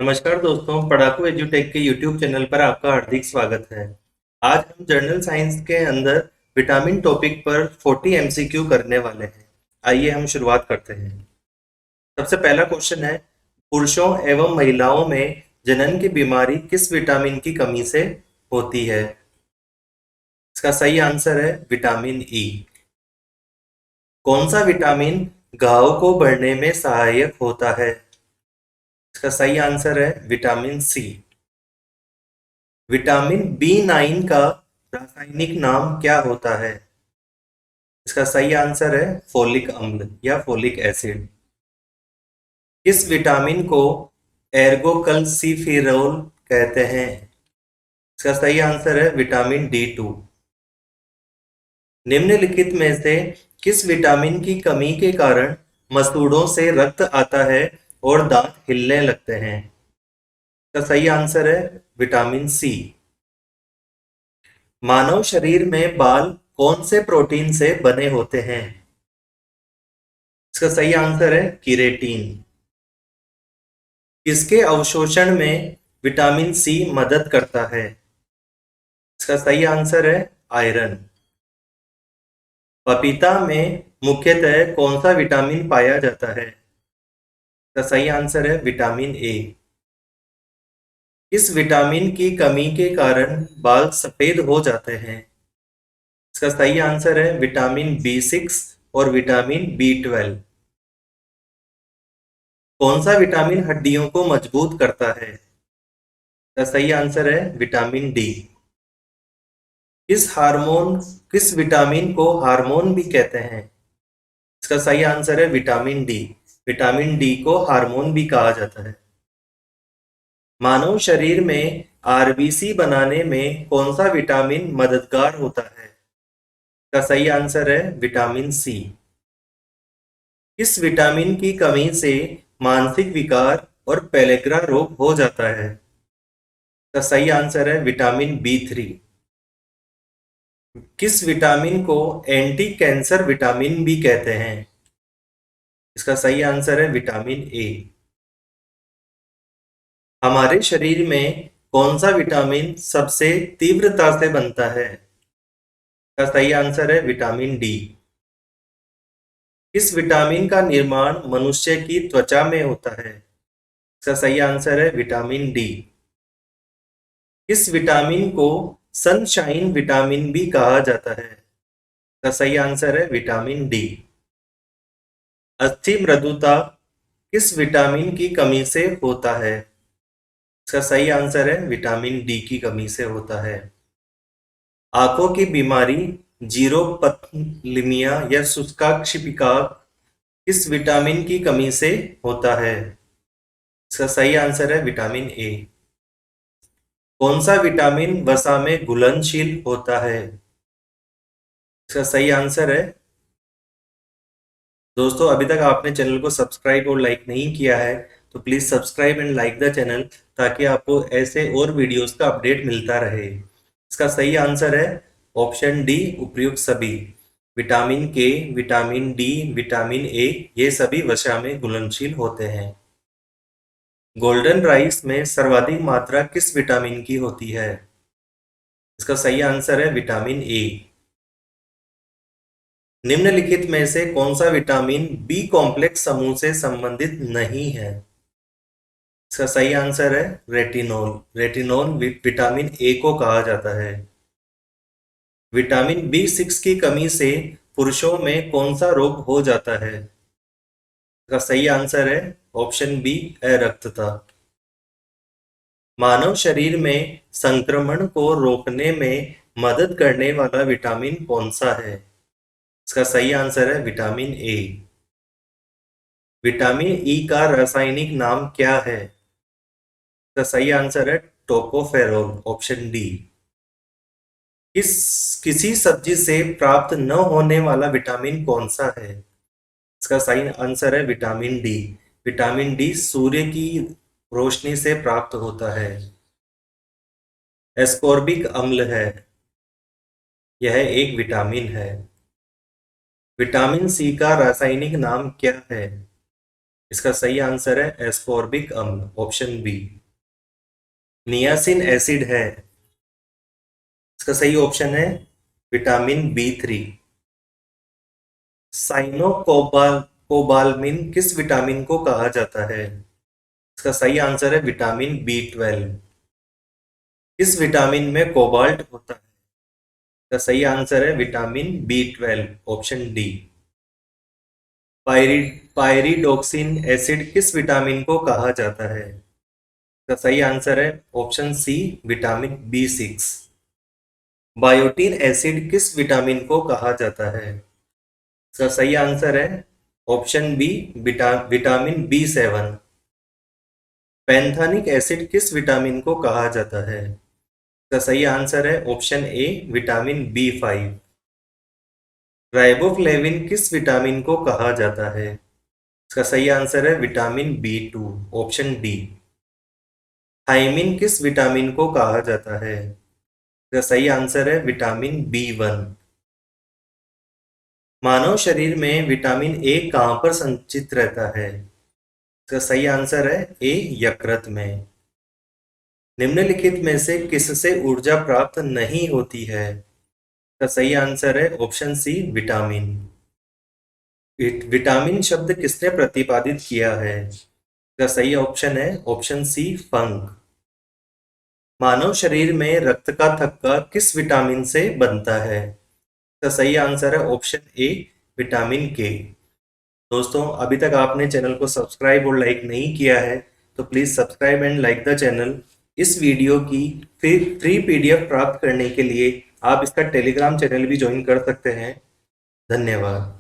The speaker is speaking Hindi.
नमस्कार दोस्तों, पढ़ाकू एजुटेक के यूट्यूब चैनल पर आपका हार्दिक स्वागत है। आज हम जर्नल साइंस के अंदर विटामिन टॉपिक पर 40 एमसीक्यू करने वाले हैं। आइए हम शुरुआत करते हैं। सबसे पहला क्वेश्चन है, पुरुषों एवं महिलाओं में जनन की बीमारी किस विटामिन की कमी से होती है? इसका सही आंसर है विटामिन ई। कौन सा विटामिन घाव को बढ़ने में सहायक होता है? इसका सही आंसर है विटामिन सी। विटामिन बी 9 का रासायनिक नाम क्या होता है? इसका सही आंसर है फोलिक अम्ल या फोलिक एसिड। किस विटामिन को एर्गोकल्सिफेरॉल कहते हैं? इसका सही आंसर है विटामिन D2। निम्नलिखित में से किस विटामिन की कमी के कारण मसूड़ों से रक्त आता है और दांत हिलने लगते हैं? इसका सही आंसर है विटामिन सी। मानव शरीर में बाल कौन से प्रोटीन से बने होते हैं? इसका सही आंसर है केराटिन। किसके अवशोषण में विटामिन सी मदद करता है? इसका सही आंसर है आयरन। पपीता में मुख्यतः कौन सा विटामिन पाया जाता है? इसका सही आंसर है विटामिन ए। किस विटामिन की कमी के कारण बाल सफेद हो जाते हैं? इसका सही आंसर है विटामिन B6 और विटामिन B12। कौन सा विटामिन हड्डियों को मजबूत करता है? इसका सही आंसर है विटामिन डी। किस विटामिन को हार्मोन भी कहते हैं? इसका सही आंसर है विटामिन डी। विटामिन डी को हार्मोन भी कहा जाता है। मानव शरीर में आरबीसी बनाने में कौन सा विटामिन मददगार होता है? इसका सही आंसर है विटामिन सी। किस विटामिन की कमी से मानसिक विकार और पेलेग्रा रोग हो जाता है? इसका सही आंसर है विटामिन B3। किस विटामिन को एंटी कैंसर विटामिन भी कहते हैं? इसका सही आंसर है विटामिन ए। हमारे शरीर में कौन सा विटामिन सबसे तीव्रता से बनता है? इसका सही आंसर है विटामिन डी। किस विटामिन का निर्माण मनुष्य की त्वचा में होता है? इसका सही आंसर है विटामिन डी। किस विटामिन को सनशाइन विटामिन भी कहा जाता है? इसका सही आंसर है विटामिन डी। अस्थि मृदुता किस विटामिन की कमी से होता है? इसका सही आंसर है विटामिन डी की कमी से होता है। आंखों की बीमारी जीरोपथलिमिया या शुष्काक्षिपिका किस विटामिन की कमी से होता है? इसका सही आंसर है विटामिन ए। कौन सा विटामिन वसा में घुलनशील होता है? इसका सही आंसर है, दोस्तों अभी तक आपने चैनल को सब्सक्राइब और लाइक नहीं किया है तो please subscribe and like the channel ताकि आपको ऐसे और वीडियोस का अपडेट मिलता रहे। इसका सही आंसर है ऑप्शन डी, उपर्युक्त सभी। विटामिन के, विटामिन डी, विटामिन ए ये सभी वसा में घुलनशील होते हैं। गोल्डन राइस में सर्वाधिक मात्रा किस विटामिन की होती है? इसका सही आंसर है विटामिन ए। निम्नलिखित में से कौन सा विटामिन बी कॉम्प्लेक्स समूह से संबंधित नहीं है? इसका सही आंसर है रेटिनॉल। रेटिनॉल विटामिन ए को कहा जाता है। विटामिन B6 की कमी से पुरुषों में कौन सा रोग हो जाता है? इसका सही आंसर है ऑप्शन बी, अरक्तता। मानव शरीर में संक्रमण को रोकने में मदद करने वाला विटामिन कौन सा है? इसका सही आंसर है विटामिन ए। विटामिन ई का रासायनिक नाम क्या है? इसका सही आंसर है टोकोफेरोल, ऑप्शन डी। किसी सब्जी से प्राप्त न होने वाला विटामिन कौन सा है? इसका सही आंसर है विटामिन डी। विटामिन डी सूर्य की रोशनी से प्राप्त होता है। एस्कॉर्बिक अम्ल है, यह एक विटामिन है। विटामिन सी का रासायनिक नाम क्या है? इसका सही आंसर है एस्कॉर्बिक अम्ल, ऑप्शन बी। नियासिन एसिड है, इसका सही ऑप्शन है विटामिन B3। साइनोकोबालमिन किस विटामिन को कहा जाता है? इसका सही आंसर है विटामिन B12। किस विटामिन में कोबाल्ट होता है? इसका सही आंसर है vitamin B12, option D. Pyridoxine acid किस विटामिन को कहा जाता है? इसका सही आंसर है option C, vitamin B6। Biotin acid किस विटामिन को कहा जाता है? इसका सही आंसर है option B, vitamin B7। Pantothenic acid किस विटामिन को कहा जाता है? इसका सही आंसर है option A, vitamin B5। Riboflavin किस विटामिन को कहा जाता है? इसका सही आंसर है vitamin B2, option D. Thiamine किस विटामिन को कहा जाता है? इसका सही आंसर है विटामिन B1। मानव शरीर में विटामिन ए कहाँ पर संचित रहता है? इसका सही आंसर है ए, यकृत में। निम्नलिखित में से किससे ऊर्जा प्राप्त नहीं होती है? इसका सही आंसर है ऑप्शन सी, विटामिन। विटामिन शब्द किसने प्रतिपादित किया है? इसका सही ऑप्शन है ऑप्शन सी, फंक। मानव शरीर में रक्त का थक्का किस विटामिन से बनता है? इसका सही आंसर है ऑप्शन ए, विटामिन के। दोस्तों, अभी तक आपने चैनल को सब्सक्राइब और लाइक नहीं किया है तो please subscribe and like the channel. इस वीडियो की फ्री PDF प्राप्त करने के लिए आप इसका टेलीग्राम चैनल भी ज्वाइन कर सकते हैं। धन्यवाद।